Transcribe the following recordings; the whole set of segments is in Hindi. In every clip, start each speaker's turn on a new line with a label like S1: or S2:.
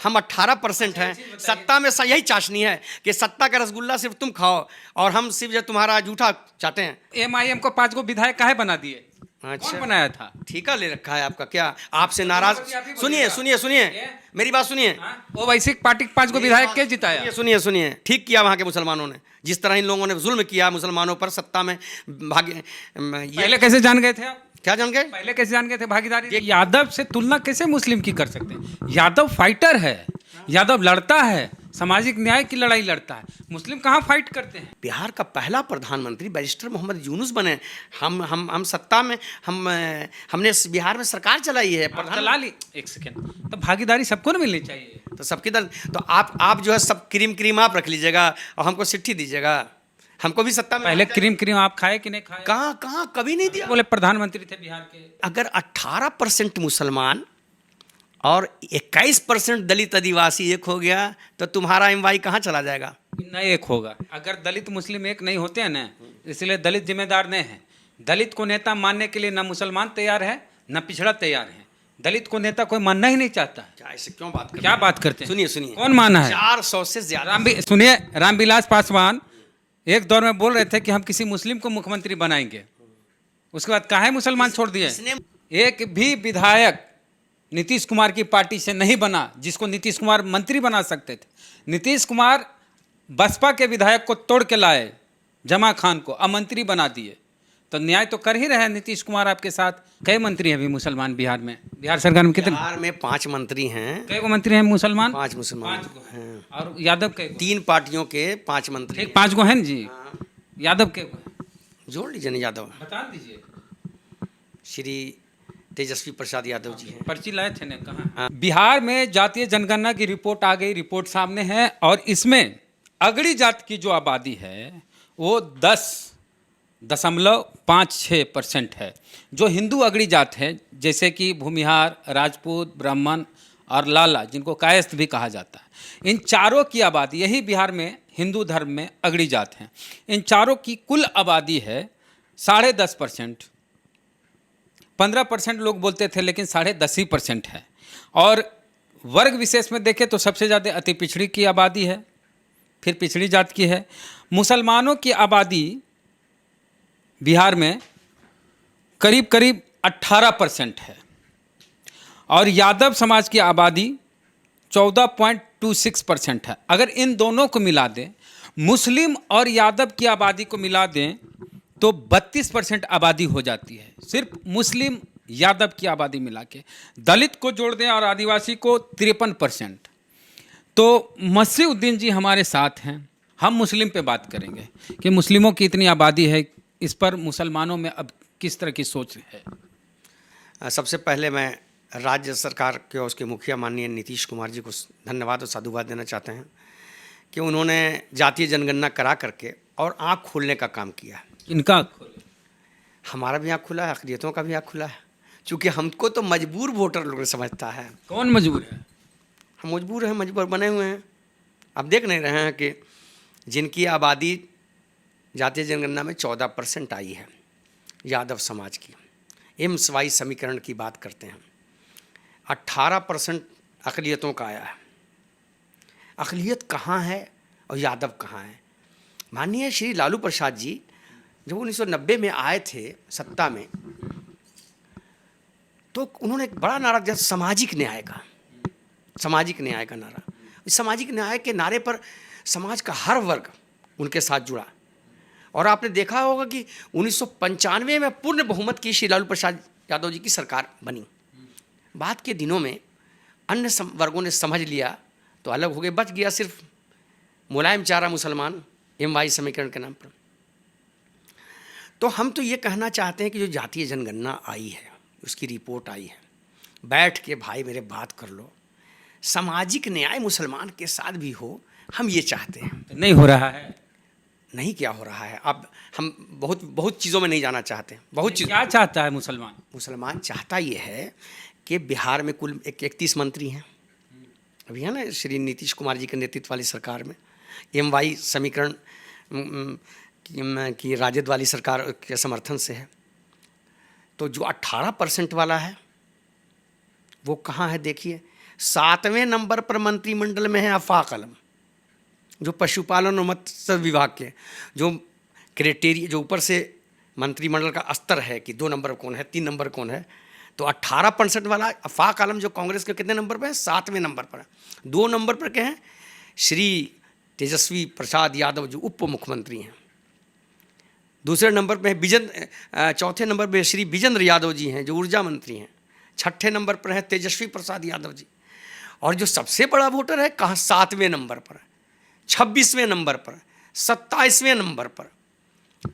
S1: हम 18% हैं सत्ता में। यही चाशनी है कि सत्ता का रसगुल्ला सिर्फ तुम खाओ और हम सिर्फ जो तुम्हारा जूठा चाहते हैं।
S2: एमआईएम को 5 विधायक काहे बना दिए?
S1: अच्छा,
S2: कौन बनाया था?
S1: ठीका ले रखा है आपका क्या? आपसे नाराज?
S2: आप ही
S1: सुनिए
S2: बोलिएगा।
S1: सुनिए सुनिए, मेरी बात सुनिए।
S2: वो वैसी पार्टी के 5 विधायक के जिताया?
S1: सुनिए सुनिए सुनिए, ठीक किया वहाँ के मुसलमानों ने, जिस तरह इन लोगों ने जुल्म किया मुसलमानों पर सत्ता में भागे।
S2: पहले कैसे जान गए थे आप?
S1: क्या जान गए?
S2: पहले कैसे जान गए थे भागीदारी? यादव से तुलना कैसे मुस्लिम की कर सकते हैं? यादव फाइटर है, यादव लड़ता है, सामाजिक न्याय की लड़ाई लड़ता है। मुस्लिम कहाँ फाइट करते हैं?
S1: बिहार का पहला प्रधानमंत्री बैरिस्टर मोहम्मद यूनुस बने। हम सत्ता में, हमने बिहार में सरकार चलाई है।
S2: चला ली। एक सेकेंड, तो भागीदारी सबको ना मिलनी चाहिए।
S1: तो सबकी दल तो आप जो है सब क्रीम आप रख लीजिएगा और हमको चिट्ठी दीजिएगा, हमको भी सत्ता में।
S2: पहले क्रीम आप खाए कि नहीं खाए?
S1: कहाँ कभी नहीं दिया।
S2: बोले प्रधानमंत्री थे बिहार के।
S1: अगर 18% मुसलमान और 21% दलित आदिवासी एक हो गया तो तुम्हारा एमवाई कहाँ चला जाएगा?
S2: नहीं एक होगा। अगर दलित मुस्लिम एक नहीं होते हैं ना, इसलिए दलित जिम्मेदार नहीं है। दलित को नेता मानने के लिए ना मुसलमान तैयार है ना पिछड़ा तैयार है। दलित को नेता कोई मानना ही नहीं चाहता।
S1: क्या ऐसे क्यों बात करते?
S2: क्या बात करते हैं?
S1: सुनिए
S2: कौन माना है?
S1: 400 से ज्यादा।
S2: सुनिए, रामविलास पासवान एक दौर में बोल रहे थे कि हम किसी मुस्लिम को मुख्यमंत्री बनाएंगे। उसके बाद काहे मुसलमान छोड़ दिए? एक भी विधायक नीतीश कुमार की पार्टी से नहीं बना जिसको नीतीश कुमार मंत्री बना सकते थे। नीतीश कुमार बसपा के विधायक को तोड़ के लाए, जमा खान को अमंत्री बना दिए। तो न्याय तो कर ही रहे हैं नीतीश कुमार आपके साथ। कई मंत्री हैं अभी मुसलमान बिहार में? बिहार सरकार में कितने?
S1: बिहार में 5 मंत्री हैं।
S2: कई मंत्री हैं मुसलमान?
S1: 5 मुसलमान हैं।
S2: और यादव के
S1: 3 पार्टियों के 5 मंत्री।
S2: ठीक, 5 गो हैं जी। यादव के
S1: जोड़ लीजिए ना, यादव
S2: बता दीजिए।
S1: श्री तेजस्वी प्रसाद यादव जी हैं।
S2: पर्ची लाए थे ना? कहाँ? बिहार में जातीय जनगणना की रिपोर्ट आ गई, रिपोर्ट सामने है। और इसमें अगड़ी जात की जो आबादी है वो 10.56% है। जो हिंदू अगड़ी जात है, जैसे कि भूमिहार, राजपूत, ब्राह्मण और लाला, जिनको कायस्थ भी कहा जाता है, इन चारों की आबादी, यही बिहार में हिंदू धर्म में अगड़ी जात हैं, इन चारों की कुल आबादी है 10.5%। 15% लोग बोलते थे, लेकिन 10.5% है। और वर्ग विशेष में देखें तो सबसे ज़्यादा अति पिछड़ी की आबादी है, फिर पिछड़ी जात की है। मुसलमानों की आबादी बिहार में करीब 18% है। और यादव समाज की आबादी 14.26% है। अगर इन दोनों को मिला दें, मुस्लिम और यादव की आबादी को मिला दें, तो 32% आबादी हो जाती है। सिर्फ मुस्लिम यादव की आबादी मिला के। दलित को जोड़ दें और आदिवासी को 53%। तो मसीउद्दीन जी हमारे साथ हैं। हम मुस्लिम पे बात करेंगे कि मुस्लिमों की इतनी आबादी है, इस पर मुसलमानों में अब किस तरह की सोच है?
S1: सबसे पहले मैं राज्य सरकार के और उसके मुखिया माननीय नीतीश कुमार जी को धन्यवाद और साधुवाद देना चाहते हैं कि उन्होंने जातीय जनगणना करा करके और आँख खोलने का काम किया।
S2: इनका
S1: हमारा भी आँख खुला है, अक़लियतों का भी आँख खुला है। चूँकि हमको तो मजबूर वोटर लोग समझता है।
S2: कौन मजबूर है?
S1: हम मजबूर हैं, मजबूर बने हुए हैं। आप देख नहीं रहे हैं कि जिनकी आबादी जातीय जनगणना में 14% आई है, यादव समाज की, एम्स-वाई समीकरण की बात करते हैं, 18% अक़लियतों का आया है। अक़लियत कहाँ है और यादव कहाँ है? माननीय श्री लालू प्रसाद जी जब 1990 में आए थे सत्ता में, तो उन्होंने एक बड़ा नारा दिया, सामाजिक न्याय का। सामाजिक न्याय का नारा, इस सामाजिक न्याय के नारे पर समाज का हर वर्ग उनके साथ जुड़ा। और आपने देखा होगा कि 1995 में पूर्ण बहुमत की श्री लालू प्रसाद यादव जी की सरकार बनी। बाद के दिनों में अन्य वर्गों ने समझ लिया तो अलग हो गए, बच गया सिर्फ मुलायम चारा मुसलमान एमवाई समीकरण के नाम पर। तो हम तो ये कहना चाहते हैं कि जो जातीय जनगणना आई है, उसकी रिपोर्ट आई है, बैठ के भाई मेरे बात कर लो, सामाजिक न्याय मुसलमान के साथ भी हो, हम ये चाहते हैं।
S2: नहीं हो रहा है।
S1: नहीं क्या हो रहा है? अब हम बहुत चीज़ों में नहीं जाना चाहते। बहुत चीज़
S2: क्या चाहता है मुसलमान?
S1: मुसलमान चाहता ये है कि बिहार में कुल 31 मंत्री हैं अभी, है ना, श्री नीतीश कुमार जी के नेतृत्व वाली सरकार में। एमवाई समीकरण की राजद वाली सरकार के समर्थन से है। तो जो 18% वाला है वो कहाँ है? देखिए, 7वें नंबर पर मंत्रिमंडल में है आफाक आलम, जो पशुपालन और मत्स्य विभाग के जो क्राइटेरिया, जो ऊपर से मंत्रिमंडल का स्तर है कि 2 नंबर कौन है, 3 नंबर कौन है, तो 18% वाला आफाक आलम जो कांग्रेस के कितने नंबर पर है, 7वें नंबर पर है। 2 नंबर पर क्या है, श्री तेजस्वी प्रसाद यादव जो उप मुख्यमंत्री हैं। दूसरे नंबर पे है चौथे नंबर पे श्री विजेंद्र यादव जी हैं जो ऊर्जा मंत्री हैं। 6ठे नंबर पर है तेजस्वी प्रसाद यादव जी। और जो सबसे बड़ा वोटर है कहाँ, 7वें नंबर पर, 26वें नंबर पर, 27वें नंबर पर।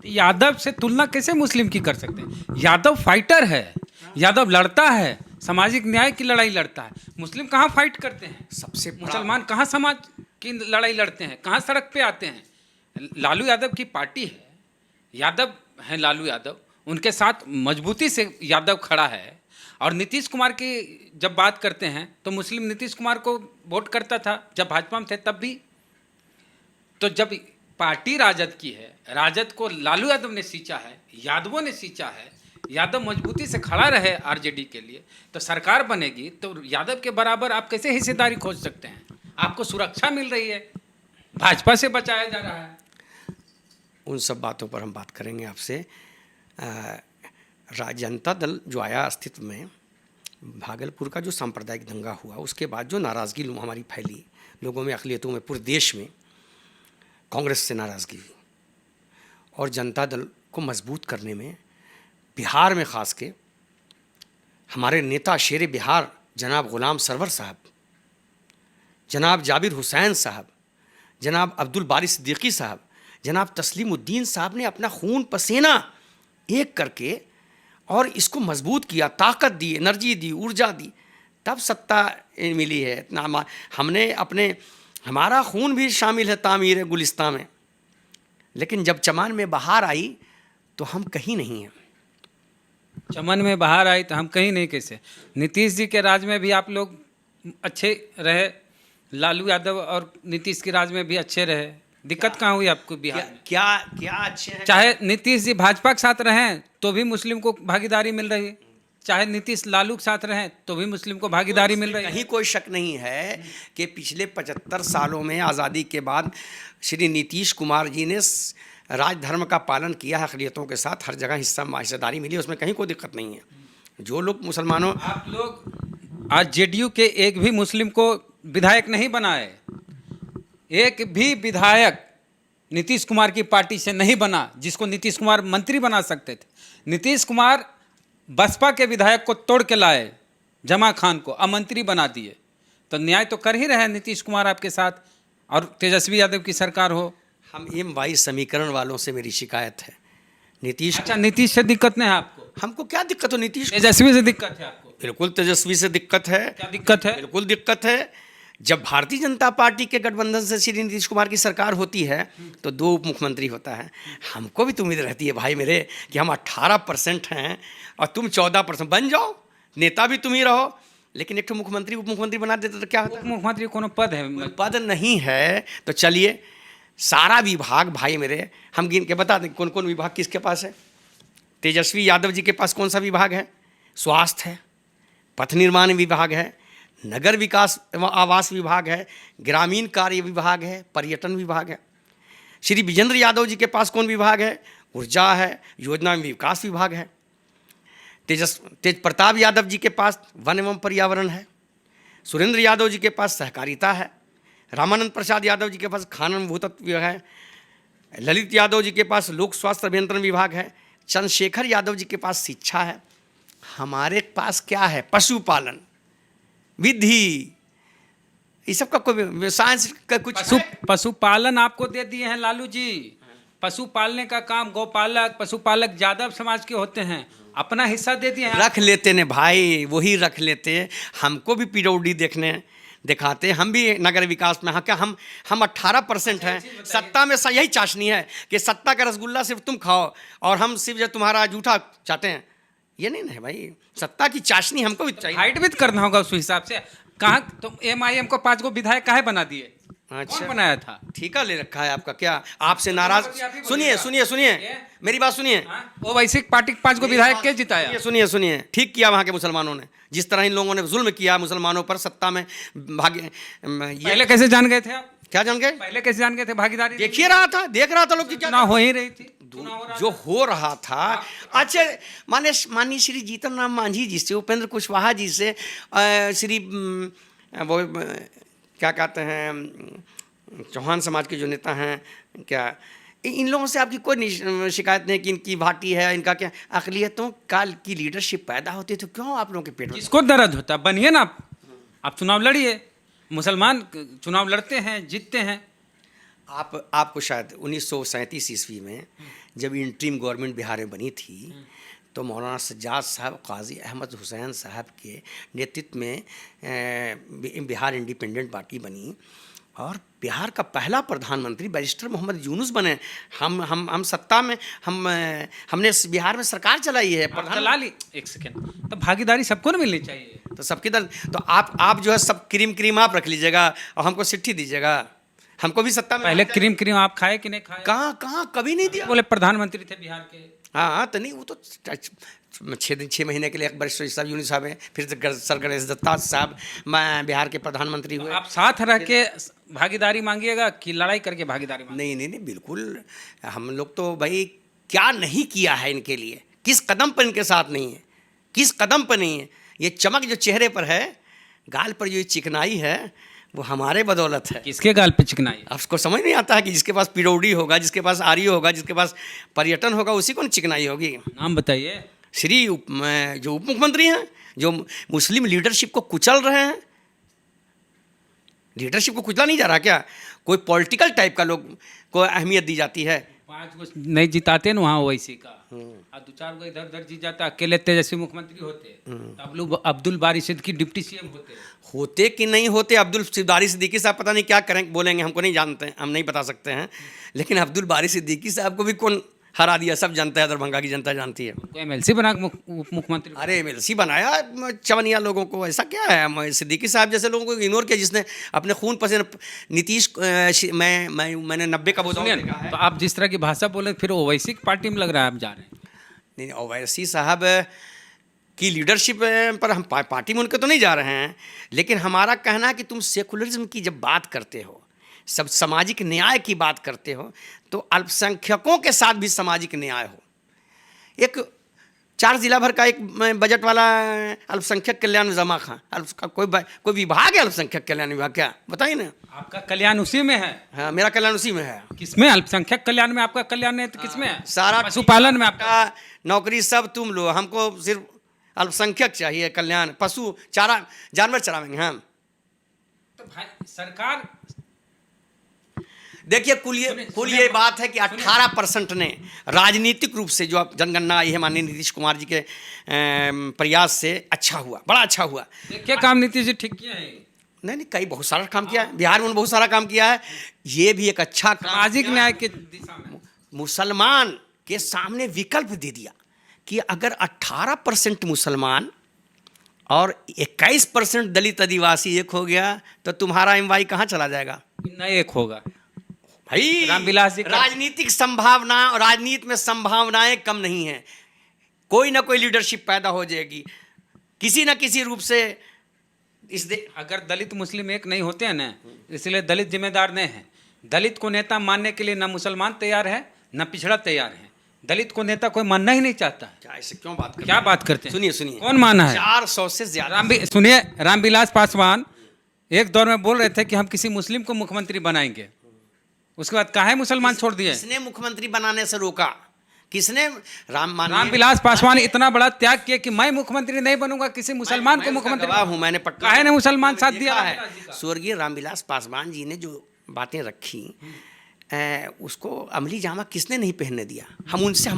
S2: यादव से तुलना कैसे मुस्लिम की कर सकते हैं? यादव फाइटर है, यादव लड़ता है, सामाजिक न्याय की लड़ाई लड़ता है। मुस्लिम कहाँ फाइट करते हैं?
S1: सबसे
S2: मुसलमान कहाँ समाज की लड़ाई लड़ते हैं, कहाँ सड़क पे आते हैं? लालू यादव की पार्टी है, यादव हैं लालू यादव, उनके साथ मजबूती से यादव खड़ा है। और नीतीश कुमार की जब बात करते हैं तो मुस्लिम नीतीश कुमार को वोट करता था जब भाजपा में थे तब भी। तो जब पार्टी राजद की है, राजद को लालू यादव ने सींचा है, यादवों ने सींचा है, यादव मजबूती से खड़ा रहे आरजेडी के लिए, तो सरकार बनेगी। तो यादव के बराबर आप कैसे हिस्सेदारी खोज सकते हैं? आपको सुरक्षा मिल रही है, भाजपा से बचाया जा रहा है।
S1: उन सब बातों पर हम बात करेंगे आपसे। जनता दल जो आया अस्तित्व में, भागलपुर का जो सांप्रदायिक दंगा हुआ, उसके बाद जो नाराज़गी हमारी फैली लोगों में, अक़लियतों में, पूरे देश में कांग्रेस से नाराज़गी हुई। और जनता दल को मजबूत करने में बिहार में ख़ास के हमारे नेता शेर बिहार जनाब ग़ुलाम सरवर साहब, जनाब जाबिर हुसैन साहब, जनाब अब्दुल बारी सिद्दीकी साहब, जनाब तस्लीमुद्दीन साहब ने अपना खून पसीना एक करके और इसको मजबूत किया, ताकत दी, एनर्जी दी, ऊर्जा दी, तब सत्ता मिली है। इतना हमने हमारा खून भी शामिल है तामीर गुलिस्तान में, लेकिन जब चमन में बहार आई तो हम कहीं नहीं हैं।
S2: चमन में बहार आई तो हम कहीं नहीं कैसे? नीतीश जी के राज में भी आप लोग अच्छे रहे, लालू यादव और नीतीश के राज में भी अच्छे रहे। दिक्कत कहाँ हुई आपको बिहार में?
S1: क्या अच्छे हैं?
S2: चाहे नीतीश जी भाजपा के साथ रहें तो भी मुस्लिम को भागीदारी मिल रही है, चाहे नीतीश लालू के साथ रहें तो भी मुस्लिम को भागीदारी मिल रही है।
S1: कहीं कोई शक नहीं है कि पिछले 75 सालों में आज़ादी के बाद श्री नीतीश कुमार जी ने राजधर्म का पालन किया है, अक़लियतों के साथ हर जगह हिस्सेदारी मिली, उसमें कहीं कोई दिक्कत नहीं है। जो लोग मुसलमानों,
S2: आप लोग आज जेडीयू के एक भी मुस्लिम को विधायक नहीं बनाए, एक भी विधायक नीतीश कुमार की पार्टी से नहीं बना जिसको नीतीश कुमार मंत्री बना सकते थे। नीतीश कुमार बसपा के विधायक को तोड़ के लाए, जमा खान को अमंत्री बना दिए। तो न्याय तो कर ही रहे हैं नीतीश कुमार आपके साथ, और तेजस्वी यादव की सरकार हो।
S1: हम MY समीकरण वालों से मेरी शिकायत है।
S2: अच्छा, नीतीश से दिक्कत नहीं है आपको?
S1: हमको क्या दिक्कत हो? नीतीश,
S2: तेजस्वी से दिक्कत है आपको?
S1: बिल्कुल तेजस्वी से दिक्कत है।
S2: क्या दिक्कत है?
S1: बिल्कुल दिक्कत है। जब भारतीय जनता पार्टी के गठबंधन से श्री नीतीश कुमार की सरकार होती है तो 2 उप मुख्यमंत्री होता है। हमको भी तो उम्मीद रहती है भाई मेरे कि हम 18% हैं और तुम 14%, बन जाओ, नेता भी तुम ही रहो। लेकिन एक तो मुख्यमंत्री उप मुख्यमंत्री बना देते तो क्या होता?
S2: मुख्यमंत्री कोनो पद है?
S1: पद नहीं है। तो चलिए, सारा विभाग भाई मेरे हम गिन के बता दें कौन कौन विभाग किसके पास है। तेजस्वी यादव जी के पास कौन सा विभाग है? स्वास्थ्य है, पथ निर्माण विभाग है, नगर विकास एवं आवास विभाग है, ग्रामीण कार्य विभाग है, पर्यटन विभाग है। श्री विजेंद्र यादव जी के पास कौन विभाग है? ऊर्जा है, योजना एवं विकास विभाग है। तेज प्रताप यादव जी के पास वन एवं पर्यावरण है। सुरेंद्र यादव जी के पास सहकारिता है। रामानंद प्रसाद यादव जी के पास खान भूतत्व विभाग है। ललित यादव जी के पास लोक स्वास्थ्य अभियंत्रण विभाग है। चंद्रशेखर यादव जी के पास शिक्षा है। हमारे पास क्या है? पशुपालन, विधि, ये सब का कोई साइंस का कुछ
S2: पशुपालन आपको दे दिए हैं लालू जी। पशु पालने का काम गौपालक, पशुपालक यादव समाज के होते हैं, अपना हिस्सा दे दिए हैं।
S1: रख लेते ने भाई, वही रख लेते। हमको भी पीडब्ल्यूडी दिखाते, हम भी नगर विकास में। हाँ, क्या हम 18% हैं सत्ता में? यही चाशनी है कि सत्ता का रसगुल्ला सिर्फ तुम खाओ और हम सिर्फ जो तुम्हारा जूठा चाहते हैं, ये नहीं है भाई। सत्ता की चाशनी हमको भी चाहिए।
S2: फाइट भी करना होगा उस हिसाब से। कहाँ तुम MIM को 5 गो विधायक काहे बना दिए?
S1: अच्छा।
S2: कौन बनाया था?
S1: ठेका ले रखा है आपका क्या? आपसे नाराज?
S2: आप ही बोलिएगा।
S1: सुनिए सुनिए सुनिए, मेरी बात सुनिए।
S2: ओवैसी पार्टी के 5 को विधायक के जिताया?
S1: सुनिए सुनिए सुनिए, ठीक किया वहाँ के मुसलमानों ने, जिस तरह इन लोगों ने जुल्म किया मुसलमानों पर सत्ता में भागे। ये
S2: पहले कैसे जान गए थे आप?
S1: क्या जान गए?
S2: पहले कैसे जान गए थे भागीदारी?
S1: देखिए रहा था, देख रहा था लोग की क्या
S2: चुनाव हो ही रही थी,
S1: जो हो रहा था। अच्छा, माननीय श्री जीतन राम मांझी जी से, उपेंद्र कुशवाहा जी से, श्री वो क्या कहते हैं, चौहान समाज के जो नेता हैं, क्या इन लोगों से आपकी कोई शिकायत नहीं कि इनकी भाटी है, इनका क्या अक़लियतों काल की लीडरशिप पैदा होती है, तो क्यों आप लोगों के पेट में?
S2: किसको दर्द होता है? बनिए ना आप चुनाव लड़िए। मुसलमान चुनाव लड़ते हैं, जीतते हैं।
S1: आपको शायद 1937 ईस्वी में जब इंटरिम गवर्नमेंट बिहार में बनी थी, तो मौलाना सज्जाद साहब, काजी अहमद हुसैन साहब के नेतृत्व में बिहार इंडिपेंडेंट पार्टी बनी और बिहार का पहला प्रधानमंत्री बैरिस्टर मोहम्मद यूनुस बने। हम सत्ता में हमने बिहार में सरकार चलाई है।
S2: चला ली। एक सेकेंड, तो भागीदारी सबको ना मिलनी चाहिए।
S1: तो सबकी तो आप जो है सब क्रीम आप रख लीजिएगा और हमको चिट्ठी दीजिएगा, हमको भी सत्ता में।
S2: पहले क्रीम आप खाए कि नहीं खाए?
S1: कहाँ कभी नहीं दिया।
S2: बोले प्रधानमंत्री थे बिहार के।
S1: हाँ तो नहीं, वो तो 6 महीने के लिए अकबर साहब यूनुस साहब हैं, फिर सर गणेश दत्ता साहब मैं बिहार के प्रधानमंत्री हुए।
S2: आप साथ रह के भागीदारी मांगिएगा कि लड़ाई करके भागीदारी मांगिएगा?
S1: नहीं, बिल्कुल। हम लोग तो भाई क्या नहीं किया है इनके लिए, किस कदम पर इनके साथ नहीं है, किस कदम पर नहीं है। ये चमक जो चेहरे पर है, गाल पर जो ये चिकनाई है, वो हमारे बदौलत है।
S2: किसके गाल पे चिकनाई?
S1: आपको समझ नहीं आता है कि जिसके पास पीडब्ल्यूडी होगा, जिसके पास आरईओ होगा, जिसके पास पर्यटन होगा, उसी को चिकनाई होगी।
S2: नाम बताइए।
S1: श्री जो उप मुख्यमंत्री हैं, जो मुस्लिम लीडरशिप को कुचल रहे हैं। लीडरशिप को कुचला नहीं जा रहा क्या? कोई पॉलिटिकल टाइप का लोग को अहमियत दी जाती है।
S2: 5 को नहीं जिताते ना वहाँ ओवैसी का, और 2-4 को इधर उधर जीत जाता, अकेले तेजस्वी मुख्यमंत्री होते, अब्दुल बारी सिद्दीकी डिप्टी सीएम
S1: होते कि नहीं होते। अब्दुल बारी सिद्दीकी साहब पता नहीं क्या करें, बोलेंगे, हमको नहीं जानते हैं, हम नहीं बता सकते हैं। लेकिन अब्दुल बारी सिद्दीकी साहब को भी कौन हरा दिया, सब जानता है, दरभंगा की जनता जानती है।
S2: MLC बना मुख्यमंत्री।
S1: अरे MLC बनाया चवनिया लोगों को, ऐसा क्या है? सिद्दीकी साहब जैसे लोगों को इग्नोर किया, जिसने अपने खून पसीने नीतीश मैंने 90 का बोला।
S2: तो आप जिस तरह की भाषा बोले, फिर ओवैसी की पार्टी में लग रहा है आप जा रहे हैं।
S1: नहीं, ओवैसी साहब की लीडरशिप पर हम पार्टी में उनके तो नहीं जा रहे हैं, लेकिन हमारा कहना है कि तुम सेकुलरिज्म की जब बात करते हो, सब सामाजिक न्याय की बात करते हो, तो अल्पसंख्यकों के साथ भी सामाजिक न्याय हो। एक 4 जिला भर का एक बजट वाला अल्पसंख्यक कल्याण जमा खां, कोई विभाग है अल्पसंख्यक कल्याण विभाग? क्या बताइए ना।
S2: आपका कल्याण उसी में है।
S1: हाँ, मेरा कल्याण उसी में है।
S2: किसमें? अल्पसंख्यक कल्याण में आपका कल्याण है तो किसमें है?
S1: सारा
S2: पशुपालन में आपका
S1: नौकरी सब तुम लो, हमको सिर्फ अल्पसंख्यक चाहिए कल्याण। पशु चारा जानवर चरावेंगे हम।
S2: तो भाई सरकार
S1: देखिए, कुल ये बात है कि 18% ने राजनीतिक रूप से, जो अब जनगणना आई है माननीय नीतीश कुमार जी के प्रयास से, अच्छा हुआ, बड़ा अच्छा हुआ।
S2: क्या काम नीतीश जी ठीक किया है?
S1: नहीं, कई बहुत सारा काम किया है बिहार में, बहुत सारा काम किया है। ये भी एक अच्छा
S2: सामाजिक न्याय के दिशा में
S1: मुसलमान के सामने विकल्प दे दिया कि अगर 18% मुसलमान और 21% दलित आदिवासी एक हो गया, तो तुम्हारा MY कहाँ चला जाएगा?
S2: नहीं, एक होगा
S1: भाई।
S2: रामविलास जी
S1: राजनीतिक संभावना और राजनीति में संभावनाएं कम नहीं है। कोई ना कोई लीडरशिप पैदा हो जाएगी किसी ना किसी रूप से।
S2: अगर दलित मुस्लिम एक नहीं होते हैं ना, इसलिए दलित जिम्मेदार नहीं है। दलित को नेता मानने के लिए ना मुसलमान तैयार है, ना पिछड़ा तैयार है। दलित को नेता कोई मानना ही नहीं चाहता।
S1: क्या ऐसे क्यों बात करते?
S2: क्या बात करते हैं?
S1: सुनिए,
S2: कौन माना है?
S1: 400 से ज्यादा।
S2: सुनिए, रामविलास पासवान एक दौर में बोल रहे थे कि हम किसी मुस्लिम को मुख्यमंत्री बनाएंगे। उसके बाद काहे मुसलमान छोड़ दिए?
S1: किसने मुख्यमंत्री बनाने से रोका? किसने?
S2: रामविलास पासवान इतना बड़ा त्याग किया कि मैं मुख्यमंत्री नहीं बनूंगा, किसी मुसलमान को मुख्यमंत्री
S1: हूं। मैंने
S2: काहे ने मुसलमान साथ दिया?
S1: स्वर्गीय रामविलास पासवान जी ने जो बातें रखी, उसको अमली जामा किसने नहीं पहनने दिया? हम उनसे,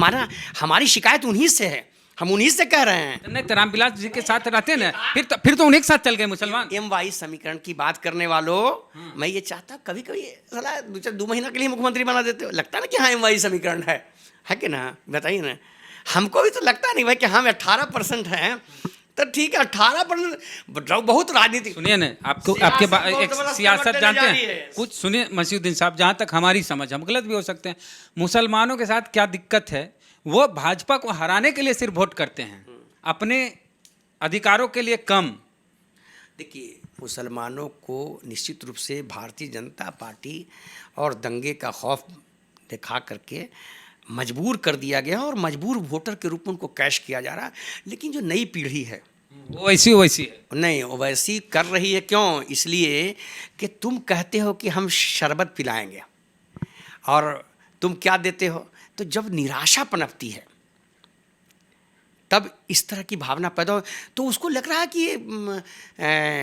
S1: हमारी शिकायत उन्हीं से है, हम उन्हीं से कह रहे हैं।
S2: नहीं तो रामविलास जी के साथ रहते ना, फिर तो उन्हीं के साथ चल गए मुसलमान।
S1: MY समीकरण की बात करने वालों, मैं ये चाहता, कभी कभी साला 2 महीना के लिए मुख्यमंत्री बना देते हो, लगता ना कि हाँ MY समीकरण है कि ना? बताइए ना। हमको भी तो लगता नहीं भाई कि हम 18% हैं, तो ठीक है 18% बहुत राजनीति।
S2: सुनिए ना, आपको
S1: सियासत
S2: आपके
S1: बहुत
S2: एक
S1: जबरदस्त
S2: सियासत
S1: बढ़ने
S2: जानते
S1: जा रही
S2: हैं
S1: है।
S2: कुछ, सुनिए मसीउद्दीन साहब, जहाँ तक हमारी समझ, हम गलत भी हो सकते हैं, मुसलमानों के साथ क्या दिक्कत है, वो भाजपा को हराने के लिए सिर्फ वोट करते हैं, अपने अधिकारों के लिए कम।
S1: देखिए मुसलमानों को निश्चित रूप से भारतीय जनता पार्टी और दंगे का खौफ दिखा करके मजबूर कर दिया गया और मजबूर वोटर के रूप में उनको कैश किया जा रहा है। लेकिन जो नई पीढ़ी है
S2: वो वैसी वैसी है,
S1: नहीं वो वैसी कर रही है। क्यों? इसलिए कि तुम कहते हो कि हम शरबत पिलाएंगे और तुम क्या देते हो। तो जब निराशा पनपती है तब इस तरह की भावना पैदा हो, तो उसको लग रहा है कि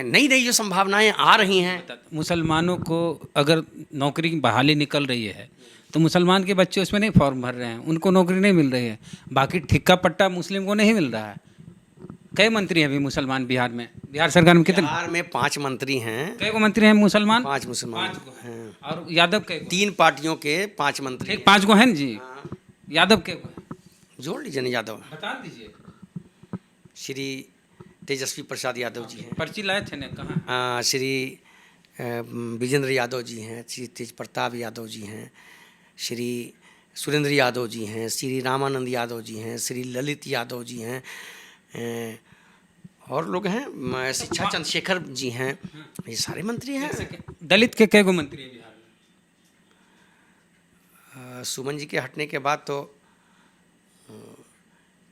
S1: नई नई जो संभावनाएं आ रही हैं।
S2: मुसलमानों को अगर नौकरी की बहाली निकल रही है तो मुसलमान के बच्चे उसमें नहीं फॉर्म भर रहे हैं, उनको नौकरी नहीं मिल रही है। बाकी ठिक्का पट्टा मुस्लिम को नहीं मिल रहा है। कई मंत्री हैं अभी मुसलमान बिहार में, बिहार सरकार में कितने?
S1: बिहार में 5 मंत्री हैं।
S2: कई को मंत्री हैं मुसलमान?
S1: 5 मुसलमान
S2: 5 को हैं।
S1: हैं।
S2: और यादव के
S1: 3 पार्टियों के 5 मंत्री
S2: ठीक 5 को हैं जी। यादव के को हैं?
S1: जोड़ लीजिए ना यादव।
S2: बता दीजिए।
S1: श्री तेजस्वी प्रसाद यादव जी हैं,
S2: पर्ची लाए थे ना, कहाँ?
S1: श्री विजेंद्र यादव जी हैं, श्री तेज प्रताप यादव जी हैं, श्री सुरेंद्र यादव जी हैं, श्री रामानंद यादव जी हैं, श्री ललित यादव जी हैं, और लोग हैं, शिक्षा चंद्रशेखर जी हैं। ये सारे मंत्री हैं।
S2: दलित के कई को मंत्री हैं बिहार में?
S1: सुमन जी के हटने के बाद तो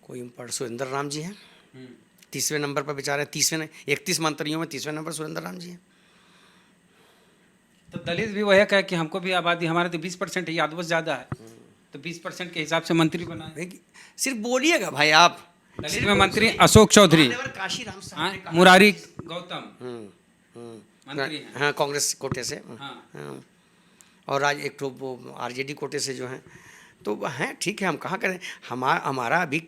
S1: कोई पर सुरेंद्र राम जी हैं 30वें नंबर पर बेचारे। 31 मंत्रियों में 30वें नंबर सुरेंद्र राम जी हैं।
S2: तो दलित भी वही कहे कि हमको भी आबादी, हमारे तो 20% है, यादव ज़्यादा है, तो 20% के हिसाब से मंत्री बनाए।
S1: सिर्फ बोलिएगा भाई आप।
S2: दलित में मंत्री अशोक चौधरी,
S1: काशीराम साहब
S2: हाँ,
S1: ने कहा।
S2: मुरारी गौतम मंत्री हैं।
S1: हाँ कांग्रेस कोटे से।
S2: हाँ।
S1: हाँ। और आज एक तो वो आरजेडी कोटे से जो हैं, तो हैं ठीक है। हम कहाँ करें, हमारा अभी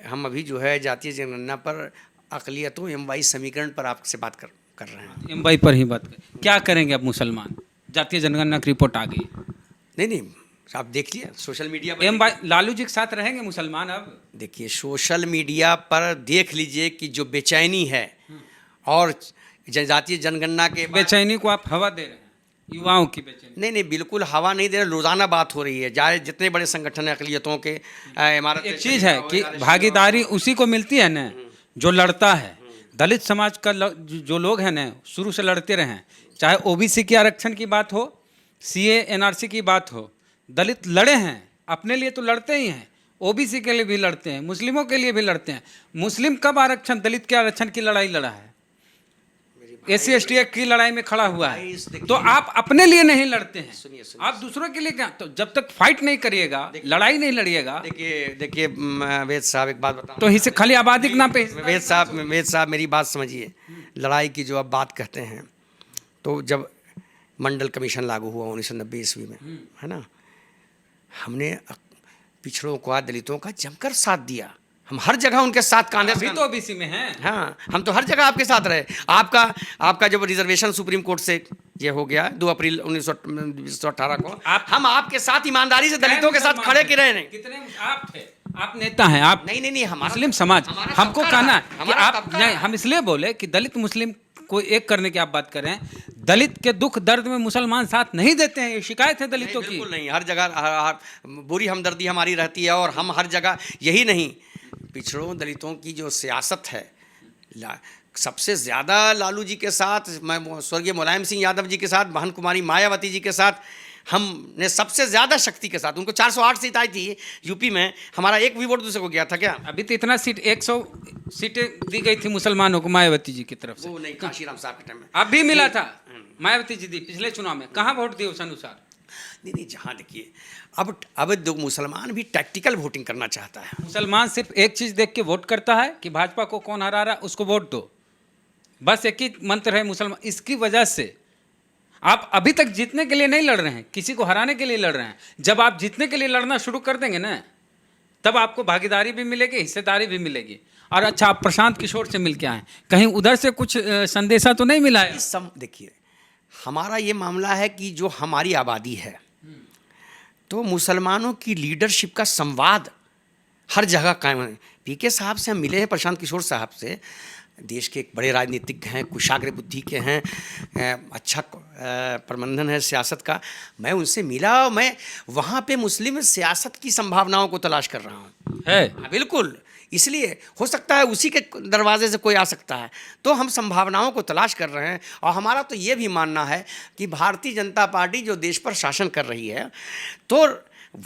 S1: हम अभी जो है जातीय जनगणना पर अक़लियतों एवं समीकरण पर आपसे बात कर रहे हैं।
S2: एमवाई पर ही बात करें। क्या करेंगे अब मुसलमान? जातीय जनगणना की रिपोर्ट आ गई।
S1: नहीं आप देख लिया सोशल मीडिया पर।
S2: एमवाई लालू जी के साथ रहेंगे मुसलमान अब?
S1: देखिए सोशल मीडिया पर देख लीजिए कि जो बेचैनी है और जातीय जनगणना के
S2: बेचैनी को आप हवा दे रहे हैं, युवाओं की बेचैनी।
S1: नहीं बिल्कुल हवा नहीं दे रहे। रोज़ाना बात हो रही है। जाए जितने बड़े संगठन है अक़लियतों के इमारत।
S2: एक चीज़ है कि भागीदारी उसी को मिलती है ना जो लड़ता है। दलित समाज का जो लोग हैं ना शुरू से लड़ते रहे हैं, चाहे ओबीसी के आरक्षण की बात हो, सीए एनआरसी की बात हो, दलित लड़े हैं, अपने लिए तो लड़ते ही हैं, ओबीसी के लिए भी लड़ते हैं, मुस्लिमों के लिए भी लड़ते हैं। मुस्लिम कब आरक्षण, दलित के आरक्षण की लड़ाई लड़ा है? एससी एसटी एक्ट की लड़ाई में खड़ा हुआ है। तो आप अपने लिए नहीं लड़ते हैं,
S1: सुनिए
S2: आप दूसरों के लिए क्या? तो जब तक फाइट नहीं करिएगा, लड़ाई नहीं लड़िएगा।
S1: देखिए वेद साहब एक बात बताऊं।
S2: तो इसे खाली आबादी के नाम पे
S1: वेद साहब मेरी बात समझिए। लड़ाई की जो आप बात कहते हैं, तो जब मंडल कमीशन लागू हुआ 1990 ईस्वी में, है ना, हमने पिछड़ों का दलितों का जमकर साथ दिया। हम हर जगह उनके साथ कांधे
S2: अभी तो ओबीसी में हैं।
S1: हाँ हम तो हर जगह आपके साथ रहे। आपका जब रिजर्वेशन सुप्रीम कोर्ट से ये हो गया 2 अप्रैल 1918 को, हम आपके साथ ईमानदारी से दलितों के साथ खड़े के रहे। नहीं
S2: कितने आप थे, आप नेता हैं, आप
S1: नहीं
S2: मुस्लिम समाज। हमको कहना कि आप नहीं, हम इसलिए बोले कि दलित मुस्लिम को एक करने की आप बात करें। दलित के दुख दर्द में मुसलमान साथ नहीं देते हैं, ये शिकायत है दलितों की।
S1: बिल्कुल नहीं, हर जगह बुरी हमदर्दी हमारी रहती है और हम हर जगह यही नहीं, पिछड़ों दलितों की जो सियासत है सबसे ज़्यादा लालू जी के साथ, मैं स्वर्गीय मुलायम सिंह यादव जी के साथ, बहन कुमारी मायावती जी के साथ हमने सबसे ज़्यादा शक्ति के साथ। उनको 408 सीट आई थी यूपी में, हमारा एक भी वोट दूसरे को गया था क्या?
S2: अभी तो इतना सीट 100 सीटें दी गई थी मुसलमानों को मायावती जी की तरफ से।
S1: वो नहीं, काशीराम साहब के टाइम में
S2: अब भी मिला था। मायावती जी दी पिछले चुनाव में, कहाँ वोट दिए उस अनुसार?
S1: नहीं जहाँ देखिए अब दो मुसलमान भी टैक्टिकल वोटिंग करना चाहता है।
S2: मुसलमान सिर्फ एक चीज़ देख के वोट करता है कि भाजपा को कौन हरा रहा है उसको वोट दो, बस एक ही मंत्र है मुसलमान। इसकी वजह से आप अभी तक जीतने के लिए नहीं लड़ रहे हैं, किसी को हराने के लिए लड़ रहे हैं। जब आप जीतने के लिए लड़ना शुरू कर देंगे ना, तब आपको भागीदारी भी मिलेगी, हिस्सेदारी भी मिलेगी। और अच्छा, आप प्रशांत किशोर से मिल के आए, कहीं उधर से कुछ संदेशा तो नहीं मिला है?
S1: देखिए हमारा ये मामला है कि जो हमारी आबादी है, तो मुसलमानों की लीडरशिप का संवाद हर जगह कायम है। पीके साहब से हम मिले हैं, प्रशांत किशोर साहब से, देश के एक बड़े राजनीतिज्ञ हैं, कुशाग्र बुद्धि के हैं, अच्छा प्रबंधन है सियासत का। मैं उनसे मिला और मैं वहाँ पे मुस्लिम सियासत की संभावनाओं को तलाश कर रहा हूँ।
S2: है
S1: बिल्कुल, इसलिए हो सकता है उसी के दरवाजे से कोई आ सकता है, तो हम संभावनाओं को तलाश कर रहे हैं। और हमारा तो ये भी मानना है कि भारतीय जनता पार्टी जो देश पर शासन कर रही है, तो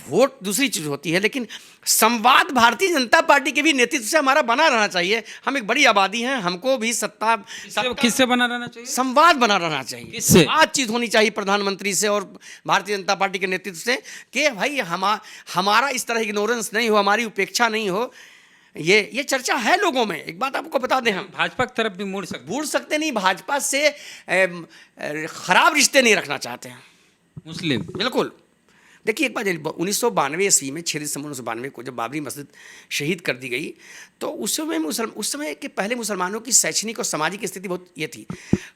S1: वोट दूसरी चीज़ होती है, लेकिन संवाद भारतीय जनता पार्टी के भी नेतृत्व से हमारा बना रहना चाहिए। हम एक बड़ी आबादी हैं, हमको भी सत्ता
S2: किससे बना रहना चाहिए?
S1: संवाद बना रहना चाहिए,
S2: किससे?
S1: बातचीत होनी चाहिए प्रधानमंत्री से और भारतीय जनता पार्टी के नेतृत्व से, कि भाई हमारा इस तरह इग्नोरेंस नहीं हो, हमारी उपेक्षा नहीं हो। ये चर्चा है लोगों में। एक बात आपको बता दें, हम
S2: भाजपा की तरफ भी मुड़ सकते
S1: नहीं, भाजपा से खराब रिश्ते नहीं रखना चाहते हैं
S2: मुस्लिम।
S1: बिल्कुल। देखिए, एक बात 1992 ईस्वी में 6 दिसंबर 1992 को जब बाबरी मस्जिद शहीद कर दी गई, तो उस समय के पहले मुसलमानों की शैक्षणिक और सामाजिक स्थिति बहुत ये थी।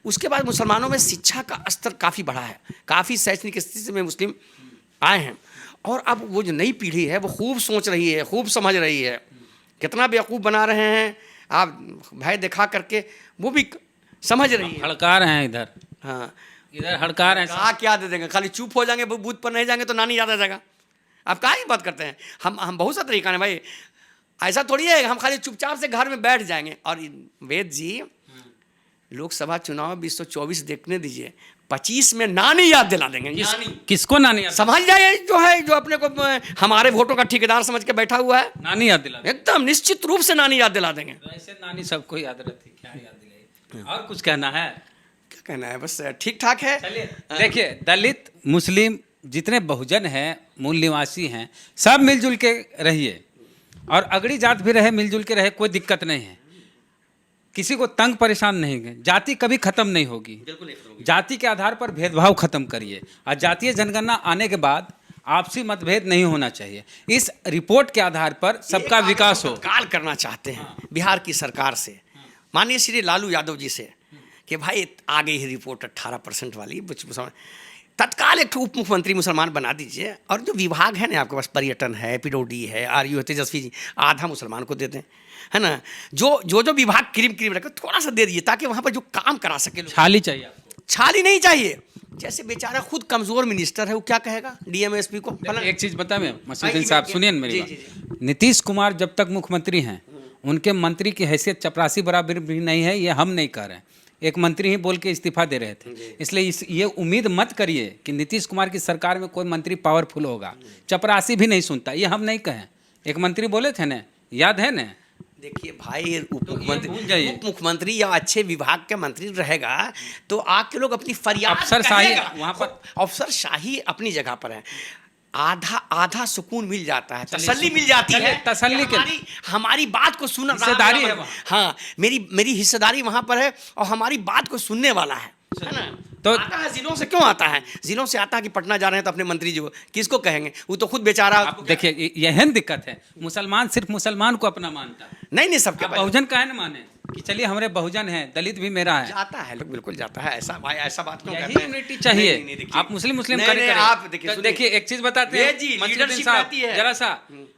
S1: उसके बाद मुसलमानों में शिक्षा का स्तर काफ़ी बढ़ा है, काफ़ी शैक्षणिक स्थिति में मुस्लिम आए हैं। और अब वो जो नई पीढ़ी है वो खूब सोच रही है, खूब समझ रही है। कितना बेवकूफ़ बना रहे हैं आप, भय दिखा करके वो भी समझ रही है।
S2: हड़का रहे हैं इधर,
S1: हाँ,
S2: इधर हड़का रहे हैं।
S1: कहा क्या दे देंगे, खाली चुप हो जाएंगे, बूथ पर नहीं जाएंगे तो नानी याद आ जाएगा। आप काहे की बात करते हैं? हम बहुत सा तरीका है भाई, ऐसा थोड़ी है हम खाली चुपचाप से घर में बैठ जाएंगे। और वेद जी, लोकसभा चुनाव 2024 देखने दीजिए, 25 में नानी याद दिला देंगे।
S2: किसको नानी याद?
S1: समझ जाए जो अपने को हमारे वोटों का ठेकेदार समझ के बैठा हुआ है,
S2: नानी याद दिला
S1: एकदम निश्चित रूप से नानी याद दिला देंगे।
S2: ऐसे नानी सबको याद रहती, क्या याद दिलाई? और कुछ कहना है?
S1: क्या कहना है, बस ठीक ठाक है।
S2: देखिए, दलित मुस्लिम जितने बहुजन हैं, मूल निवासी हैं, सब मिलजुल के रहिए, और अगड़ी जात भी रहे मिलजुल के रहे, कोई दिक्कत नहीं है। किसी को तंग परेशान नहीं है। जाति कभी खत्म नहीं होगी, जाति के आधार पर भेदभाव खत्म करिए। और जातीय जनगणना आने के बाद आपसी मतभेद नहीं होना चाहिए। इस रिपोर्ट के आधार पर सबका विकास हो।
S1: तत्काल करना चाहते हैं बिहार की सरकार से, माननीय श्री लालू यादव जी से, कि भाई आ गई है रिपोर्ट 18% वाली, तत्काल एक उप मुख्यमंत्री मुसलमान बना दीजिए। और जो विभाग है ना आपके पास, पर्यटन है, पीडब्ल्यूडी है, आरयू है, तेजस्वी जी, आधा मुसलमान को दे दें, है ना। जो विभाग क्रीम रखे थोड़ा सा दे दीजिए, ताकि वहाँ पर जो काम करा सके।
S2: छाली चाहिए आपको?
S1: छाली नहीं चाहिए। जैसे बेचारा खुद कमजोर मिनिस्टर है, वो क्या कहेगा डीएम एसपी को?
S2: एक चीज़ बता मैं, मसूदुद्दीन साहब सुनिए ना मेरी बात। नीतीश कुमार जब तक मुख्यमंत्री हैं, उनके मंत्री की हैसियत चपरासी बराबर भी नहीं है, ये हम नहीं कह रहे हैं। एक मंत्री ही बोल के इस्तीफा दे रहे थे। इसलिए ये उम्मीद मत करिए कि नीतीश कुमार की सरकार में कोई मंत्री पावरफुल होगा। चपरासी भी नहीं सुनता, ये हम नहीं कहें। एक मंत्री बोले थे ना, याद है ना?
S1: देखिए भाई, उप मुख्यमंत्री या अच्छे विभाग के मंत्री रहेगा तो आके लोग अपनी फरियाद
S2: अफसरशाही वहाँ पर,
S1: अफसरशाही अपनी जगह पर है। आधा सुकून मिल जाता है, तसल्ली मिल जाती है।
S2: तसल्ली के
S1: हमारी बात को सुनना,
S2: हिस्सेदारी है।
S1: हाँ, मेरी हिस्सेदारी वहाँ पर है और हमारी बात को सुनने वाला है ना। तो आता है जिलों से, क्यों आता है? जिलों से आता है कि पटना जा रहे हैं तो अपने मंत्री जी को किसको कहेंगे? वो तो खुद बेचारा।
S2: देखिए, यही दिक्कत है, मुसलमान सिर्फ मुसलमान को अपना मानता है।
S1: नहीं सबके
S2: बहुजन का है ना माने कि चलिए हमारे बहुजन है, दलित भी मेरा है।
S1: जाता है, बिल्कुल जाता है। ऐसा भाई, ऐसा बात क्यों कहते हैं?
S2: यूनिटी चाहिए। आप मुस्लिम करें। आप देखिए, एक चीज बताते हैं मसूदुद्दीन साहब, जरा सा,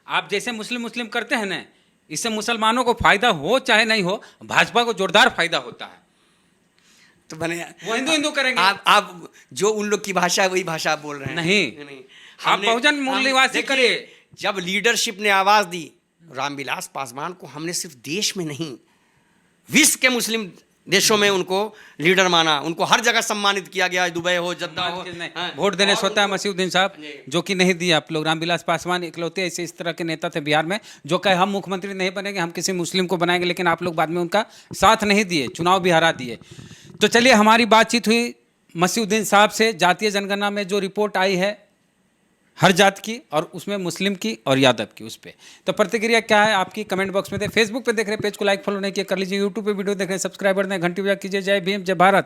S2: आप जैसे मुस्लिम करते हैं ना, इससे मुसलमानों को फायदा हो चाहे नहीं हो, भाजपा को जोरदार फायदा होता है।
S1: तो बने
S2: वो हिंदू करेंगे।
S1: आप जो उन लोग की भाषा है वही भाषा बोल रहे हैं।
S2: नहीं, आप बहुजन मूल निवासी करिए।
S1: जब लीडरशिप ने आवाज दी रामविलास पासवान को, हमने सिर्फ देश में नहीं, विश्व के मुस्लिम देशों में उनको लीडर माना, उनको हर जगह सम्मानित किया गया, दुबई हो, जद्दा हो।
S2: वोट देने से होता है मसूदुद्दीन साहब, जो कि नहीं दिए आप लोग। रामविलास पासवान इकलौते ऐसे इस तरह के नेता थे बिहार में जो कहे हम मुख्यमंत्री नहीं बनेंगे, हम किसी मुस्लिम को बनाएंगे, लेकिन आप लोग बाद में उनका साथ नहीं दिए, चुनाव भी हरा दिए। तो चलिए, हमारी बातचीत हुई मसूदुद्दीन साहब से। जातीय जनगणना में जो रिपोर्ट आई है हर जात की, और उसमें मुस्लिम की और यादव की, उस पर तो प्रतिक्रिया क्या है आपकी कमेंट बॉक्स में दे। फेसबुक पे देख रहे पेज को लाइक फॉलो नहीं किया कर लीजिए, यूट्यूब पे वीडियो देख रहे सब्सक्राइबर दें, घंटी बजा कीजिए। जय भीम, जय भारत।